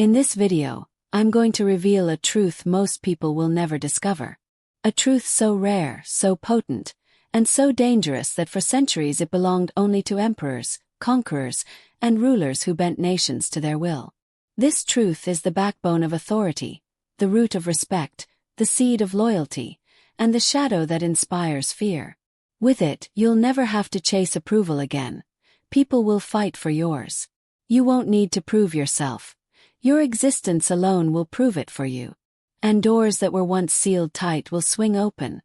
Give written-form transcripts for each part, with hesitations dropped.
In this video, I'm going to reveal a truth most people will never discover. A truth so rare, so potent, and so dangerous that for centuries it belonged only to emperors, conquerors, and rulers who bent nations to their will. This truth is the backbone of authority, the root of respect, the seed of loyalty, and the shadow that inspires fear. With it, you'll never have to chase approval again. People will fight for yours. You won't need to prove yourself. Your existence alone will prove it for you. And doors that were once sealed tight will swing open,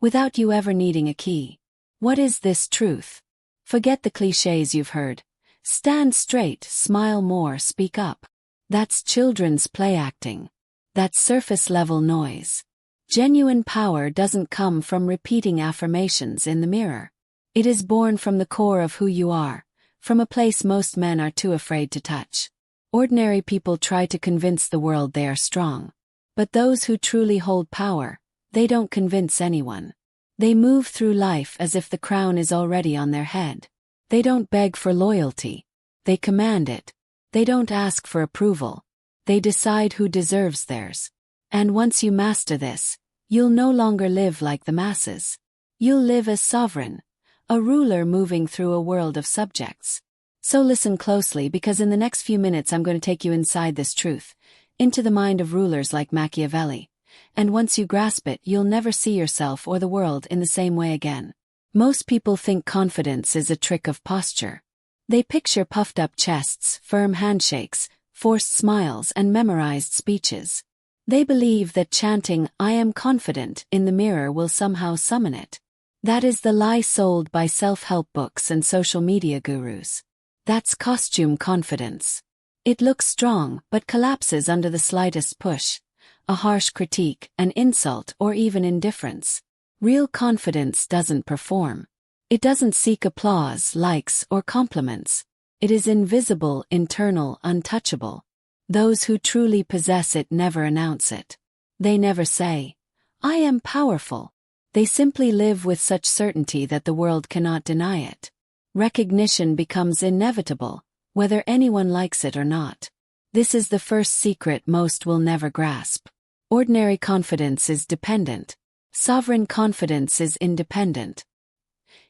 without you ever needing a key. What is this truth? Forget the cliches you've heard. Stand straight, smile more, speak up. That's children's play acting. That's surface-level noise. Genuine power doesn't come from repeating affirmations in the mirror. It is born from the core of who you are, from a place most men are too afraid to touch. Ordinary people try to convince the world they are strong. But those who truly hold power, they don't convince anyone. They move through life as if the crown is already on their head. They don't beg for loyalty. They command it. They don't ask for approval. They decide who deserves theirs. And once you master this, you'll no longer live like the masses. You'll live as sovereign, a ruler moving through a world of subjects. So listen closely, because in the next few minutes I'm going to take you inside this truth, into the mind of rulers like Machiavelli. And once you grasp it, you'll never see yourself or the world in the same way again. Most people think confidence is a trick of posture. They picture puffed-up chests, firm handshakes, forced smiles, and memorized speeches. They believe that chanting, "I am confident," in the mirror will somehow summon it. That is the lie sold by self-help books and social media gurus. That's costume confidence. It looks strong, but collapses under the slightest push, a harsh critique, an insult, or even indifference. Real confidence doesn't perform. It doesn't seek applause, likes, or compliments. It is invisible, internal, untouchable. Those who truly possess it never announce it. They never say, "I am powerful." They simply live with such certainty that the world cannot deny it. Recognition becomes inevitable, whether anyone likes it or not. This is the first secret most will never grasp. Ordinary confidence is dependent. Sovereign confidence is independent.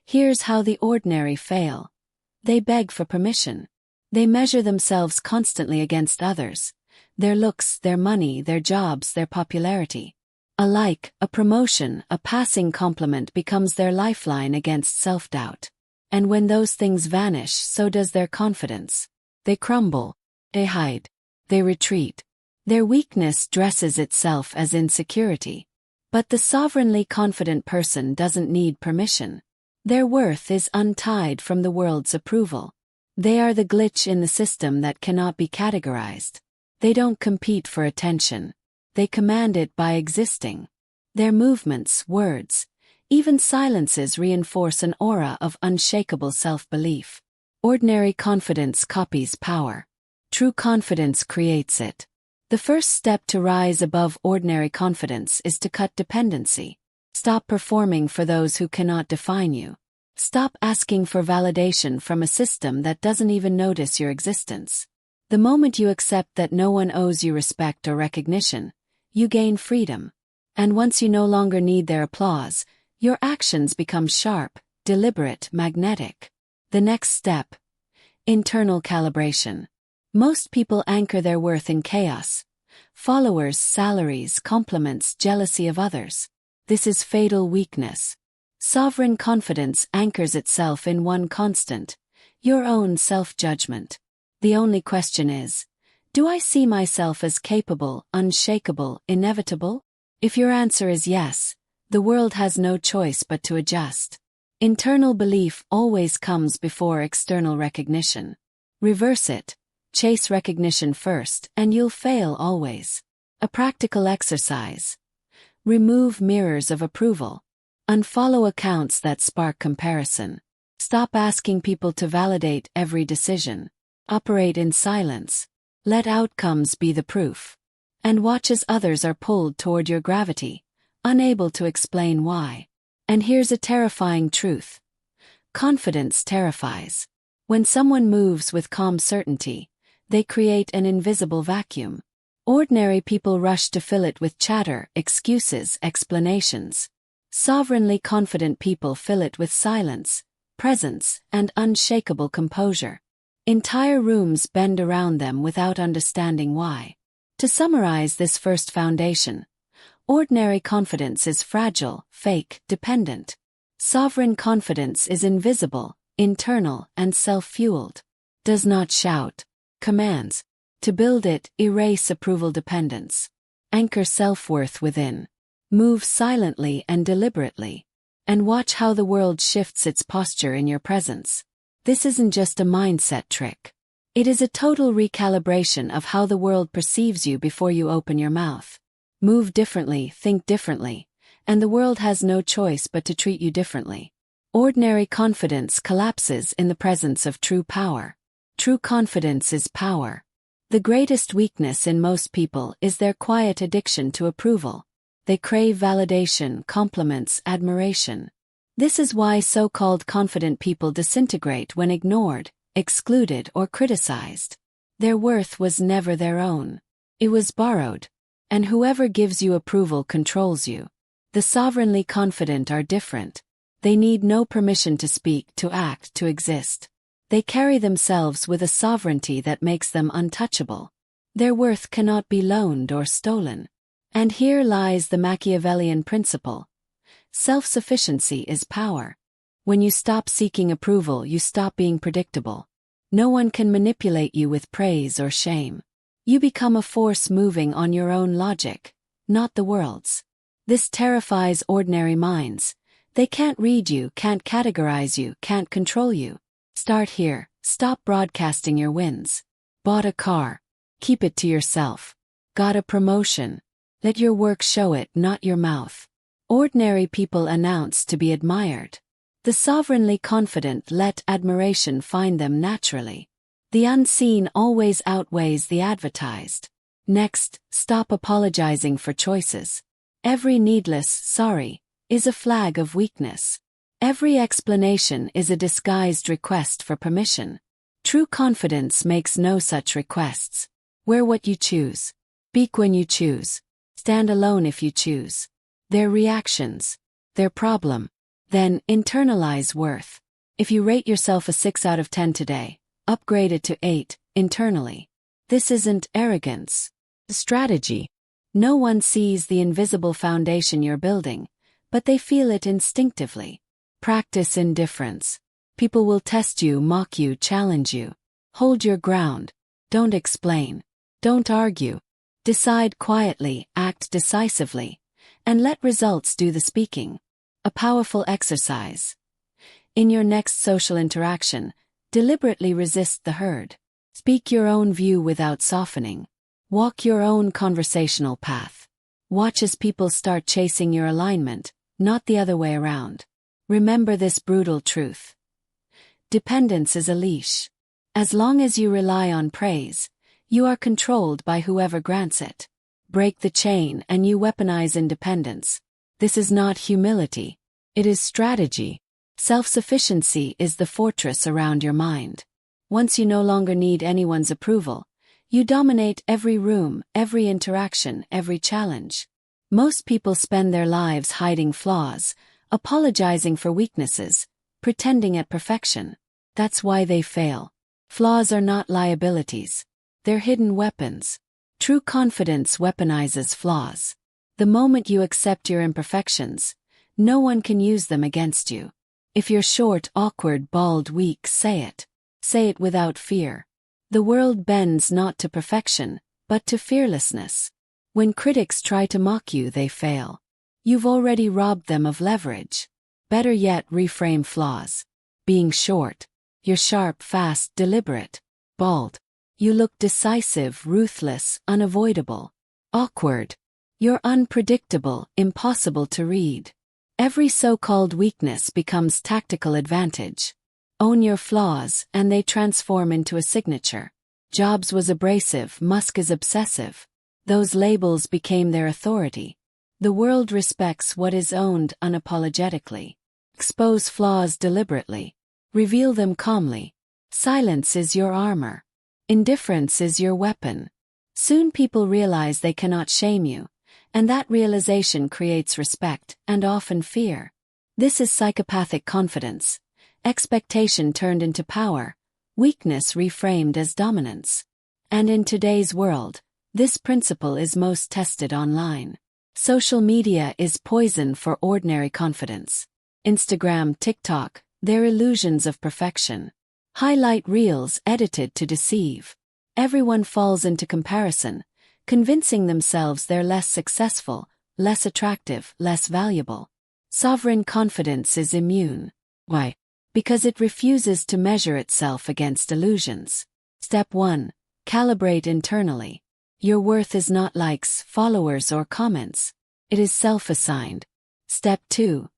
Here's how the ordinary fail. They beg for permission. They measure themselves constantly against others. Their looks, their money, their jobs, their popularity. A like, a promotion, a passing compliment becomes their lifeline against self-doubt. And when those things vanish, so does their confidence. They crumble. They hide. They retreat. Their weakness dresses itself as insecurity. But the sovereignly confident person doesn't need permission. Their worth is untied from the world's approval. They are the glitch in the system that cannot be categorized. They don't compete for attention. They command it by existing. Their movements, words, even silences reinforce an aura of unshakable self-belief. Ordinary confidence copies power. True confidence creates it. The first step to rise above ordinary confidence is to cut dependency. Stop performing for those who cannot define you. Stop asking for validation from a system that doesn't even notice your existence. The moment you accept that no one owes you respect or recognition, you gain freedom. And once you no longer need their applause, your actions become sharp, deliberate, magnetic. The next step: internal calibration. Most people anchor their worth in chaos. Followers, salaries, compliments, jealousy of others. This is fatal weakness. Sovereign confidence anchors itself in one constant: your own self-judgment. The only question is, do I see myself as capable, unshakable, inevitable? If your answer is yes, the world has no choice but to adjust. Internal belief always comes before external recognition. Reverse it. Chase recognition first, and you'll fail always. A practical exercise. Remove mirrors of approval. Unfollow accounts that spark comparison. Stop asking people to validate every decision. Operate in silence. Let outcomes be the proof. And watch as others are pulled toward your gravity, unable to explain why. And here's a terrifying truth. Confidence terrifies. When someone moves with calm certainty, They create an invisible vacuum. Ordinary people rush to fill it with chatter, excuses, explanations. Sovereignly confident people fill it with silence, presence, and unshakable composure. Entire rooms bend around them without understanding why. To summarize this first foundation, ordinary confidence is fragile, fake, dependent. Sovereign confidence is invisible, internal, and self-fueled. Does not shout. Commands. To build it, erase approval dependence. Anchor self-worth within. Move silently and deliberately. And watch how the world shifts its posture in your presence. This isn't just a mindset trick. It is a total recalibration of how the world perceives you before you open your mouth. Move differently, think differently, and the world has no choice but to treat you differently. Ordinary confidence collapses in the presence of true power. True confidence is power. The greatest weakness in most people is their quiet addiction to approval. They crave validation, compliments, admiration. This is why so-called confident people disintegrate when ignored, excluded, or criticized. Their worth was never their own. It was borrowed. And whoever gives you approval controls you. The sovereignly confident are different. They need no permission to speak, to act, to exist. They carry themselves with a sovereignty that makes them untouchable. Their worth cannot be loaned or stolen. And here lies the Machiavellian principle. Self-sufficiency is power. When you stop seeking approval, you stop being predictable. No one can manipulate you with praise or shame. You become a force moving on your own logic, not the world's. This terrifies ordinary minds. They can't read you, can't categorize you, can't control you. Start here. Stop broadcasting your wins. Bought a car. Keep it to yourself. Got a promotion. Let your work show it, not your mouth. Ordinary people announce to be admired. The sovereignly confident let admiration find them naturally. The unseen always outweighs the advertised. Next, stop apologizing for choices. Every needless sorry is a flag of weakness. Every explanation is a disguised request for permission. True confidence makes no such requests. Wear what you choose. Speak when you choose. Stand alone if you choose. Their reactions. Their problem. Then, internalize worth. If you rate yourself a 6 out of 10 today, upgrade it to 8, internally. This isn't arrogance. Strategy. No one sees the invisible foundation you're building, but they feel it instinctively. Practice indifference. People will test you, mock you, challenge you. Hold your ground. Don't explain. Don't argue. Decide quietly, act decisively, and let results do the speaking. A powerful exercise. In your next social interaction, deliberately resist the herd. Speak your own view without softening. Walk your own conversational path. Watch as people start chasing your alignment, not the other way around. Remember this brutal truth. Dependence is a leash. As long as you rely on praise, you are controlled by whoever grants it. Break the chain and you weaponize independence. This is not humility. It is strategy. Self-sufficiency is the fortress around your mind. Once you no longer need anyone's approval, you dominate every room, every interaction, every challenge. Most people spend their lives hiding flaws, apologizing for weaknesses, pretending at perfection. That's why they fail. Flaws are not liabilities. They're hidden weapons. True confidence weaponizes flaws. The moment you accept your imperfections, no one can use them against you. If you're short, awkward, bald, weak, say it. Say it without fear. The world bends not to perfection, but to fearlessness. When critics try to mock you, they fail. You've already robbed them of leverage. Better yet, reframe flaws. Being short, you're sharp, fast, deliberate. Bald, you look decisive, ruthless, unavoidable. Awkward, you're unpredictable, impossible to read. Every so-called weakness becomes tactical advantage. Own your flaws, and they transform into a signature. Jobs was abrasive, Musk is obsessive. Those labels became their authority. The world respects what is owned unapologetically. Expose flaws deliberately. Reveal them calmly. Silence is your armor. Indifference is your weapon. Soon people realize they cannot shame you, and that realization creates respect and often fear. This is psychopathic confidence. Expectation turned into power, weakness reframed as dominance. And in today's world, this principle is most tested online. Social media is poison for ordinary confidence. Instagram, TikTok, they're illusions of perfection. Highlight reels edited to deceive. Everyone falls into comparison, convincing themselves they're less successful, less attractive, less valuable. Sovereign confidence is immune. Why? Because it refuses to measure itself against illusions. Step 1. Calibrate internally. Your worth is not likes, followers, or comments. It is self-assigned. Step 2.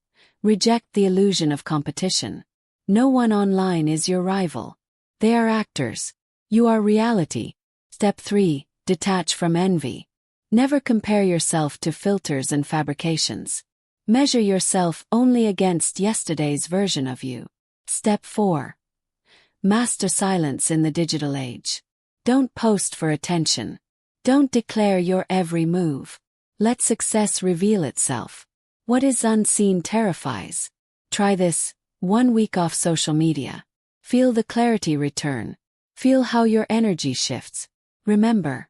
Reject the illusion of competition. No one online is your rival. They are actors. You are reality. Step 3. Detach from envy. Never compare yourself to filters and fabrications. Measure yourself only against yesterday's version of you. Step 4. Master silence in the digital age. Don't post for attention. Don't declare your every move. Let success reveal itself. What is unseen terrifies. Try this. 1 week off social media. Feel the clarity return. Feel how your energy shifts. Remember,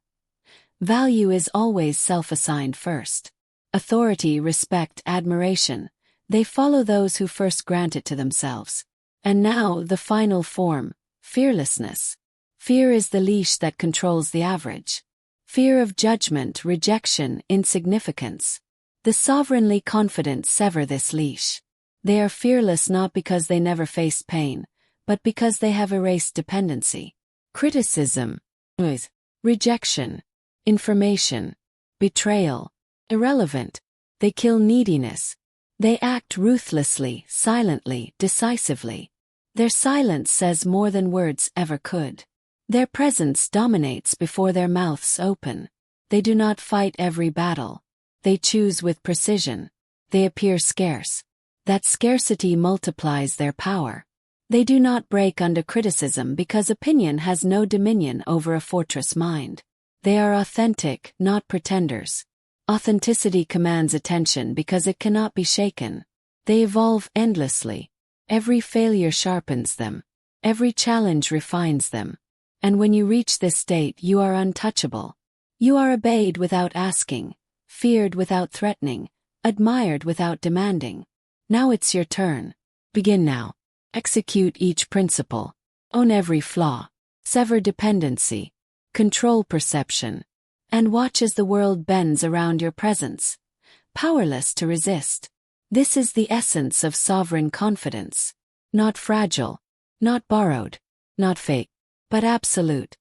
value is always self-assigned first. Authority, respect, admiration, they follow those who first grant it to themselves. And now, the final form, fearlessness. Fear is the leash that controls the average. Fear of judgment, rejection, insignificance. The sovereignly confident sever this leash. They are fearless not because they never faced pain, but because they have erased dependency. Criticism, noise, rejection, information, betrayal, irrelevant. They kill neediness. They act ruthlessly, silently, decisively. Their silence says more than words ever could. Their presence dominates before their mouths open. They do not fight every battle. They choose with precision. They appear scarce. That scarcity multiplies their power. They do not break under criticism because opinion has no dominion over a fortress mind. They are authentic, not pretenders. Authenticity commands attention because it cannot be shaken. They evolve endlessly. Every failure sharpens them. Every challenge refines them. And when you reach this state, you are untouchable. You are obeyed without asking, feared without threatening, admired without demanding. Now it's your turn. Begin now. Execute each principle. Own every flaw. Sever dependency. Control perception. And watch as the world bends around your presence, powerless to resist. This is the essence of sovereign confidence. Not fragile, not borrowed, not fake, but absolute.